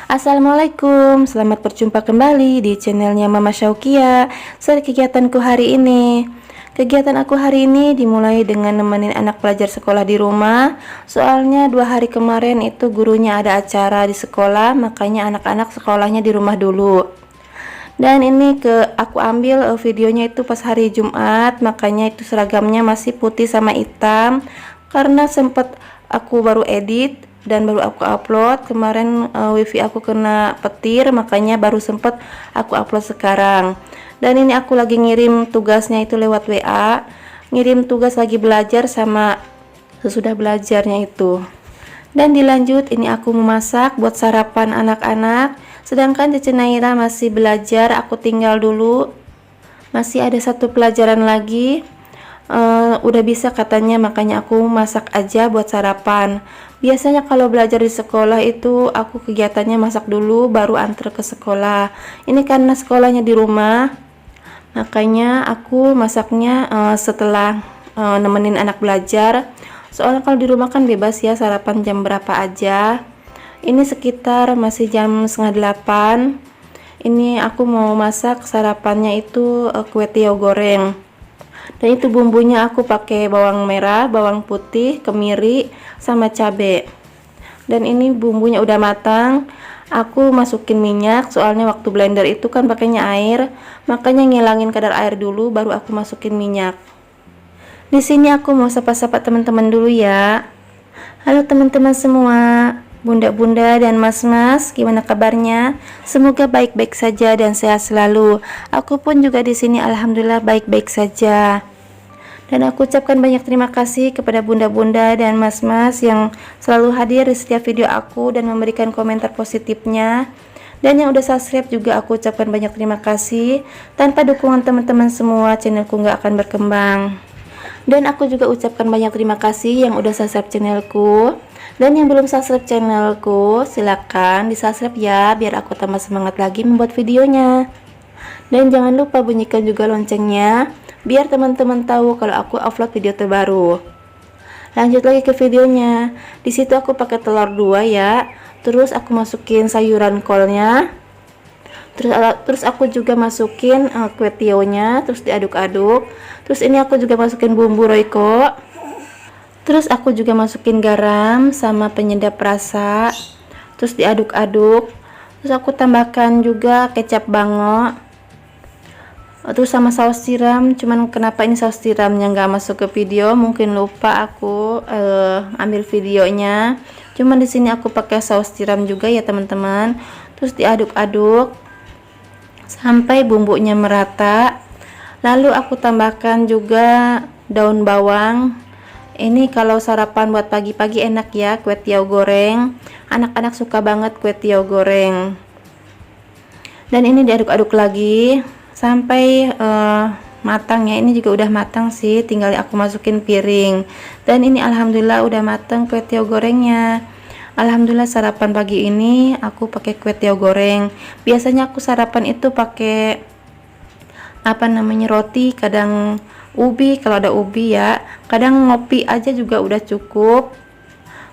Assalamualaikum, selamat berjumpa kembali di channelnya Mama Syaukia. Kegiatanku hari ini. Kegiatan aku hari ini dimulai dengan nemenin anak belajar sekolah di rumah. Soalnya 2 hari kemarin itu gurunya ada acara di sekolah, makanya anak-anak sekolahnya di rumah dulu. Dan ini aku ambil videonya itu pas hari Jumat, makanya itu seragamnya masih putih sama hitam. Karena sempat aku baru edit dan baru aku upload kemarin, wifi aku kena petir, makanya baru sempet aku upload sekarang. Dan ini aku lagi ngirim tugasnya itu lewat WA, ngirim tugas lagi belajar sama sesudah belajarnya itu. Dan dilanjut ini aku memasak buat sarapan anak-anak, sedangkan Cece Naira masih belajar, aku tinggal dulu, masih ada satu pelajaran lagi. Udah bisa katanya, makanya aku masak aja buat sarapan. Biasanya kalau belajar di sekolah itu aku kegiatannya masak dulu baru antar ke sekolah. Ini karena sekolahnya di rumah, makanya aku masaknya setelah nemenin anak belajar. Soalnya kalau di rumah kan bebas ya sarapan jam berapa aja. Ini sekitar masih jam 7:30. Ini aku mau masak sarapannya itu kue tiaw goreng. Dan itu bumbunya aku pakai bawang merah, bawang putih, kemiri, sama cabai. Dan ini bumbunya udah matang, aku masukin minyak, soalnya waktu blender itu kan pakainya air, makanya ngilangin kadar air dulu baru aku masukin minyak. Di sini aku mau sapa-sapa teman-teman dulu ya. Halo teman-teman semua, bunda-bunda dan mas-mas, gimana kabarnya? Semoga baik-baik saja dan sehat selalu. Aku pun juga di sini alhamdulillah baik-baik saja. Dan aku ucapkan banyak terima kasih kepada bunda-bunda dan mas-mas yang selalu hadir di setiap video aku dan memberikan komentar positifnya. Dan yang udah subscribe juga aku ucapkan banyak terima kasih. Tanpa dukungan teman-teman semua, channelku nggak akan berkembang. Dan aku juga ucapkan banyak terima kasih yang udah subscribe channelku. Dan yang belum subscribe channelku, silakan di subscribe ya, biar aku tambah semangat lagi membuat videonya. Dan jangan lupa bunyikan juga loncengnya, biar teman-teman tahu kalau aku upload video terbaru. Lanjut lagi ke videonya. Di situ aku pakai telur 2 ya. Terus aku masukin sayuran kolnya. Terus aku juga masukin kue tiawnya, terus diaduk-aduk. Terus ini aku juga masukin bumbu royco. Terus aku juga masukin garam sama penyedap rasa. Terus diaduk-aduk. Terus aku tambahkan juga kecap bango. Terus sama saus tiram, cuman kenapa ini saus tiramnya nggak masuk ke video, mungkin lupa aku ambil videonya. Cuman di sini aku pakai saus tiram juga ya teman-teman. Terus diaduk-aduk sampai bumbunya merata. Lalu aku tambahkan juga daun bawang. Ini kalau sarapan buat pagi-pagi enak ya, kue tiaw goreng. Anak-anak suka banget kue tiaw goreng. Dan ini diaduk-aduk lagi sampai matang ya. Ini juga udah matang sih, tinggal aku masukin piring. Dan ini alhamdulillah udah matang kue tiaw gorengnya. Alhamdulillah sarapan pagi ini aku pakai kue tiaw goreng. Biasanya aku sarapan itu pakai roti, kadang ubi kalau ada ubi ya, kadang ngopi aja juga udah cukup.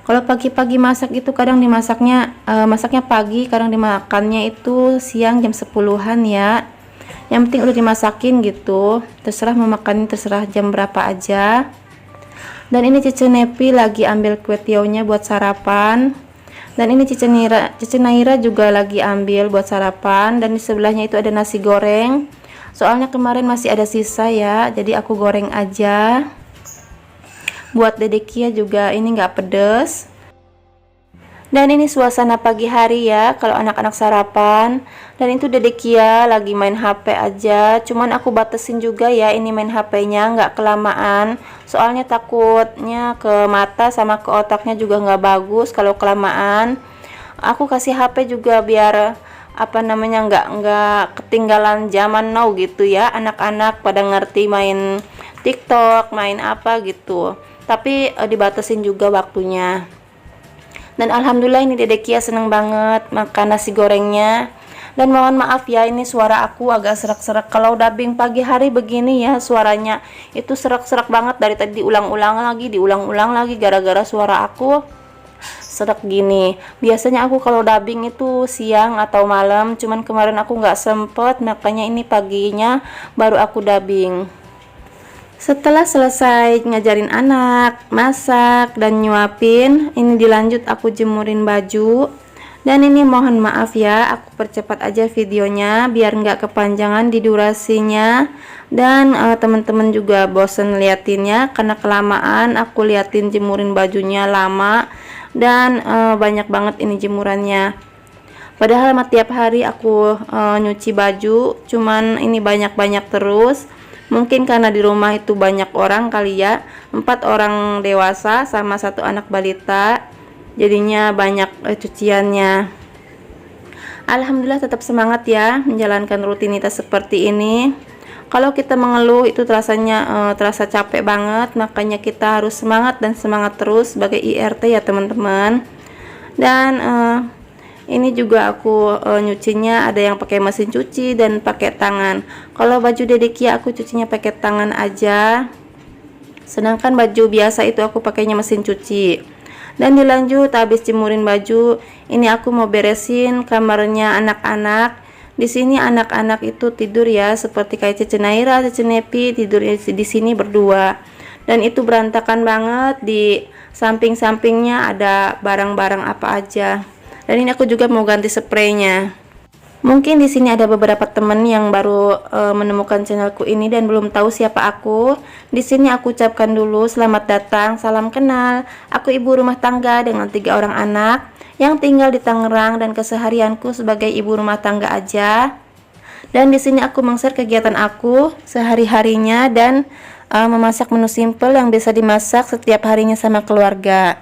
Kalau pagi-pagi masak itu kadang dimasaknya masaknya pagi, kadang dimakannya itu siang jam 10-an ya. Yang penting udah dimasakin gitu, terserah mau makan terserah jam berapa aja. Dan ini Cece Nepi lagi ambil kue tiawnya buat sarapan. Dan ini Cece Naira juga lagi ambil buat sarapan. Dan di sebelahnya itu ada nasi goreng, soalnya kemarin masih ada sisa ya, jadi aku goreng aja. Buat Dedekia juga ini nggak pedes. Dan ini suasana pagi hari ya kalau anak-anak sarapan. Dan itu Dedekia lagi main HP aja, cuman aku batasin juga ya ini main HP-nya nggak kelamaan, soalnya takutnya ke mata sama ke otaknya juga nggak bagus kalau kelamaan. Aku kasih HP juga biar nggak ketinggalan zaman now gitu ya, anak-anak pada ngerti main TikTok, main apa gitu, tapi dibatasin juga waktunya. Dan alhamdulillah ini Dedekia seneng banget makan nasi gorengnya. Dan mohon maaf ya, ini suara aku agak serak-serak. Kalau dubbing pagi hari begini ya, suaranya itu serak-serak banget. Dari tadi diulang-ulang lagi gara-gara suara aku serak gini. Biasanya aku kalau dubbing itu siang atau malam, cuman kemarin aku nggak sempet, makanya ini paginya baru aku dubbing. Setelah selesai ngajarin anak, masak, dan nyuapin, ini dilanjut aku jemurin baju. Dan ini mohon maaf ya, aku percepat aja videonya biar nggak kepanjangan di durasinya. Dan teman-teman juga bosen liatinnya karena kelamaan aku liatin jemurin bajunya lama. Dan banyak banget ini jemurannya. Padahal tiap hari aku nyuci baju, cuman ini banyak-banyak terus. Mungkin karena di rumah itu banyak orang kali ya, 4 orang dewasa sama 1 anak balita, jadinya banyak cuciannya. Alhamdulillah tetap semangat ya menjalankan rutinitas seperti ini. Kalau kita mengeluh itu terasa capek banget, makanya kita harus semangat dan semangat terus sebagai IRT ya teman-teman. Dan ini juga aku nyucinya ada yang pakai mesin cuci dan pakai tangan. Kalau baju Dedek Kia aku cucinya pakai tangan aja. Sedangkan baju biasa itu aku pakainya mesin cuci. Dan dilanjut habis jemurin baju, ini aku mau beresin kamarnya anak-anak. Di sini anak-anak itu tidur ya, seperti kayak Cece Naira, Cece Nepi tidur di sini berdua. Dan itu berantakan banget, di samping-sampingnya ada barang-barang apa aja. Dan ini aku juga mau ganti spraynya. Mungkin di sini ada beberapa teman yang baru menemukan channelku ini dan belum tahu siapa aku. Di sini aku ucapkan dulu selamat datang, salam kenal. Aku ibu rumah tangga dengan 3 orang anak yang tinggal di Tangerang dan keseharianku sebagai ibu rumah tangga aja. Dan di sini aku meng-share kegiatan aku sehari-harinya dan memasak menu simple yang bisa dimasak setiap harinya sama keluarga.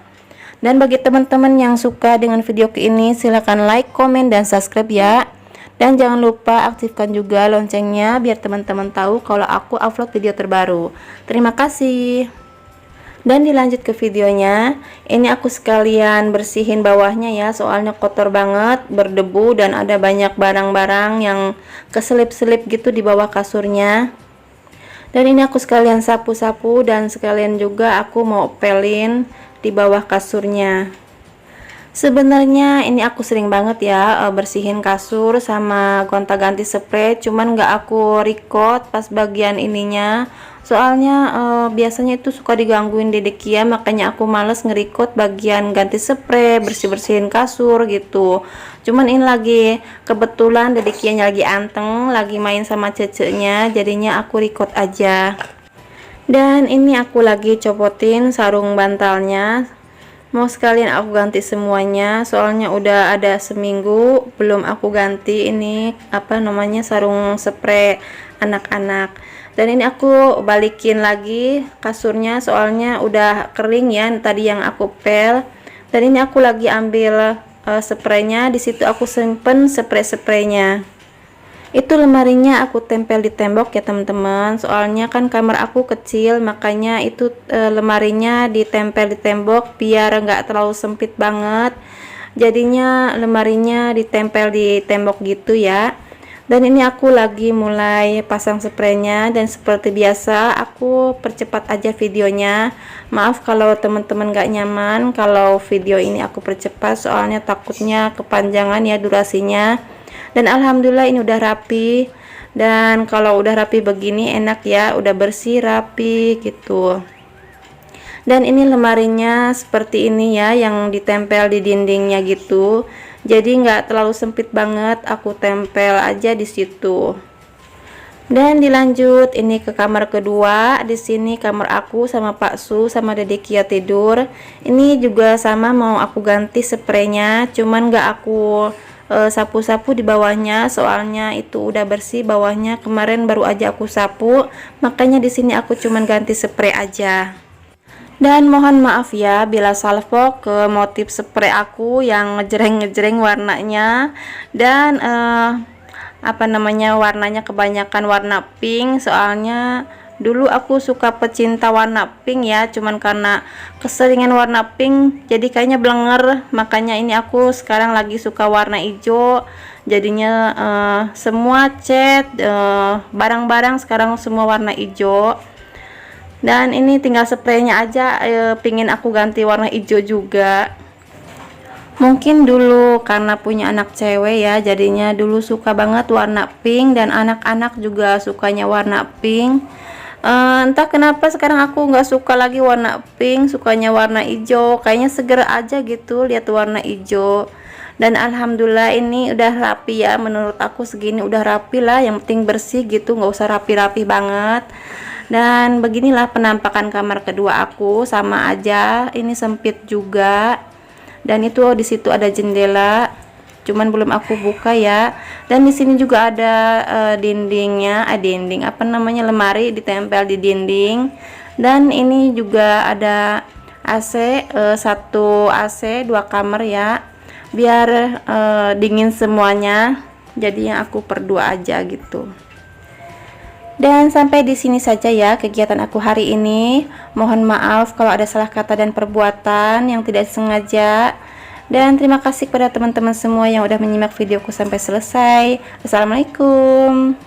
Dan bagi teman-teman yang suka dengan videoku ini, silahkan like, komen, dan subscribe ya. Dan jangan lupa aktifkan juga loncengnya biar teman-teman tahu kalau aku upload video terbaru. Terima kasih. Dan dilanjut ke videonya. Ini aku sekalian bersihin bawahnya ya, soalnya kotor banget, berdebu, dan ada banyak barang-barang yang keselip-selip gitu di bawah kasurnya. Dan ini aku sekalian sapu-sapu dan sekalian juga aku mau pelin di bawah kasurnya. Sebenarnya ini aku sering banget ya bersihin kasur sama gonta-ganti spray, cuman nggak aku record pas bagian ininya, soalnya biasanya itu suka digangguin Dedek Kia, makanya aku males nge-record bagian ganti spray, bersih-bersihin kasur gitu. Cuman ini lagi kebetulan Dedek Kia lagi anteng, lagi main sama cecenya, jadinya aku record aja. Dan ini aku lagi copotin sarung bantalnya, mau sekalian aku ganti semuanya, soalnya udah ada seminggu belum aku ganti ini apa namanya sarung spray anak-anak. Dan ini aku balikin lagi kasurnya soalnya udah kering ya tadi yang aku pel. Dan ini aku lagi ambil spraynya, di situ aku simpen spray-spraynya. Itu lemarinya aku tempel di tembok ya teman-teman, soalnya kan kamar aku kecil, makanya itu lemarinya ditempel di tembok biar nggak terlalu sempit banget, jadinya lemarinya ditempel di tembok gitu ya. Dan ini aku lagi mulai pasang spraynya, dan seperti biasa aku percepat aja videonya. Maaf kalau teman-teman nggak nyaman kalau video ini aku percepat, soalnya takutnya kepanjangan ya durasinya. Dan alhamdulillah ini udah rapi, dan kalau udah rapi begini enak ya, udah bersih rapi gitu. Dan ini lemarinya seperti ini ya, yang ditempel di dindingnya gitu, jadi nggak terlalu sempit banget, aku tempel aja di situ. Dan dilanjut ini ke kamar kedua. Di sini kamar aku sama Pak Su sama Dedek Kia tidur. Ini juga sama mau aku ganti spraynya, cuman nggak aku sapu-sapu di bawahnya, soalnya itu udah bersih bawahnya, kemarin baru aja aku sapu, makanya di sini aku cuman ganti spray aja. Dan mohon maaf ya bila salvo ke motif spray aku yang ngejreng-ngejreng warnanya, dan apa namanya, warnanya kebanyakan warna pink, soalnya dulu aku suka pecinta warna pink ya, cuman karena keseringan warna pink jadi kayaknya blenger, makanya ini aku sekarang lagi suka warna hijau, jadinya semua cat barang-barang sekarang semua warna hijau. Dan ini tinggal spraynya aja, pingin aku ganti warna hijau juga. Mungkin dulu karena punya anak cewek ya, jadinya dulu suka banget warna pink, dan anak-anak juga sukanya warna pink. Entah kenapa sekarang aku nggak suka lagi warna pink, sukanya warna hijau. Kayaknya seger aja gitu lihat warna hijau. Dan alhamdulillah ini udah rapi ya, menurut aku segini udah rapi lah, yang penting bersih gitu, nggak usah rapi-rapi banget. Dan beginilah penampakan kamar kedua aku, sama aja, ini sempit juga. Dan itu di situ ada jendela, cuman belum aku buka ya. Dan di sini juga ada dindingnya, dinding apa namanya, lemari ditempel di dinding. Dan ini juga ada AC, satu AC 2 kamar ya, biar dingin semuanya. Jadi yang aku berdua aja gitu. Dan sampai di sini saja ya kegiatan aku hari ini. Mohon maaf kalau ada salah kata dan perbuatan yang tidak sengaja. Dan terima kasih kepada teman-teman semua yang udah menyimak videoku sampai selesai. Assalamualaikum.